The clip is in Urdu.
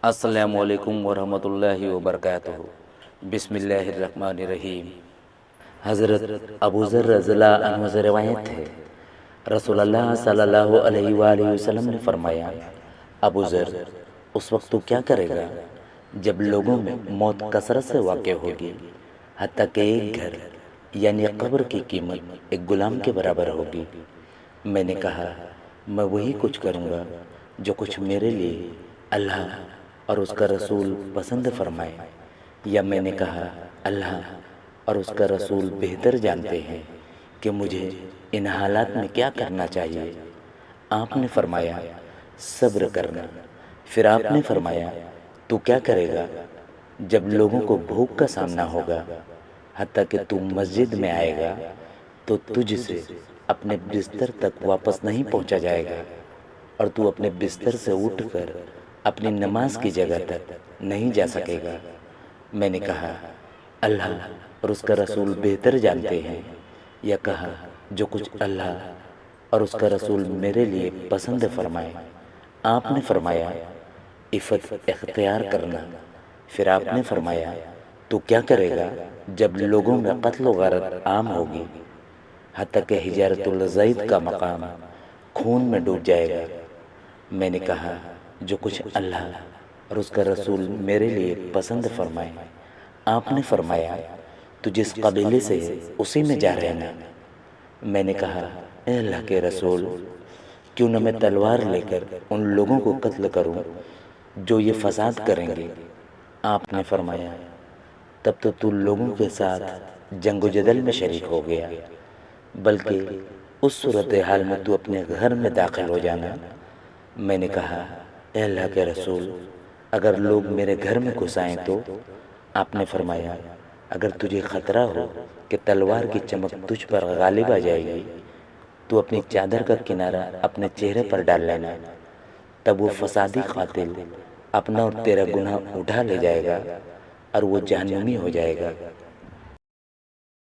السلام علیکم ورحمۃ اللہ وبرکاتہ۔ بسم اللہ الرحمن الرحیم۔ حضرت ابو ذر رضی اللہ عنہ سے روایت ہے، رسول اللہ صلی اللہ علیہ وآلہ وسلم نے فرمایا، ابو ذر، اس وقت تو کیا کرے گا جب لوگوں میں موت کثرت سے واقع ہوگی، حتیٰ کہ ایک گھر یعنی قبر کی قیمت ایک غلام کے برابر ہوگی۔ میں نے کہا، میں وہی کچھ کروں گا جو کچھ میرے لیے اللہ اور اس کا رسول پسند فرمائے، یا میں نے کہا، اللہ اور اس کا رسول بہتر جانتے ہیں کہ مجھے ان حالات میں کیا کرنا چاہیے۔ آپ نے فرمایا، صبر کرنا۔ پھر آپ نے فرمایا، تو کیا کرے گا جب لوگوں کو بھوک کا سامنا ہوگا، حتیٰ کہ تو مسجد میں آئے گا تو تجھ سے اپنے بستر تک واپس نہیں پہنچا جائے گا، اور تو اپنے بستر سے اٹھ کر اپنی نماز کی جگہ تک نہیں جا سکے گا۔ میں نے کہا، اللہ اور اس کا رسول بہتر جانتے ہیں، یا کہا، جو کچھ اللہ اور اس کا رسول میرے لیے پسند فرمائے۔ آپ نے فرمایا، عفت اختیار کرنا۔ پھر آپ نے فرمایا، تو کیا کرے گا جب لوگوں میں قتل و غارت عام ہوگی، حتیٰ کہ حجارۃ الزید کا مقام خون میں ڈوب جائے گا۔ میں نے کہا، جو کچھ اللہ اور اس کا رسول میرے لیے پسند فرمائے۔ آپ نے فرمایا، تو جس قبیلے سے ہے اسی میں جا رہنا۔ میں نے کہا، اے اللہ کے رسول، کیوں نہ میں تلوار لے کر ان لوگوں کو قتل کروں جو یہ فساد کریں گے۔ آپ نے فرمایا، تب تو تو لوگوں کے ساتھ جنگ و جدل میں شریک ہو گیا، بلکہ اس صورتحال میں تو اپنے گھر میں داخل ہو جانا۔ میں نے کہا، اے اللہ کے رسول، اگر لوگ میرے گھر میں گھس آئیں تو؟ آپ نے فرمایا، اگر تجھے خطرہ ہو کہ تلوار کی چمک تجھ پر غالب آ جائے گی تو اپنی چادر کا کنارہ اپنے چہرے پر ڈال لینا، تب وہ فسادی قاتل اپنا اور تیرا گناہ اٹھا لے جائے گا اور وہ جہنمی ہو جائے گا۔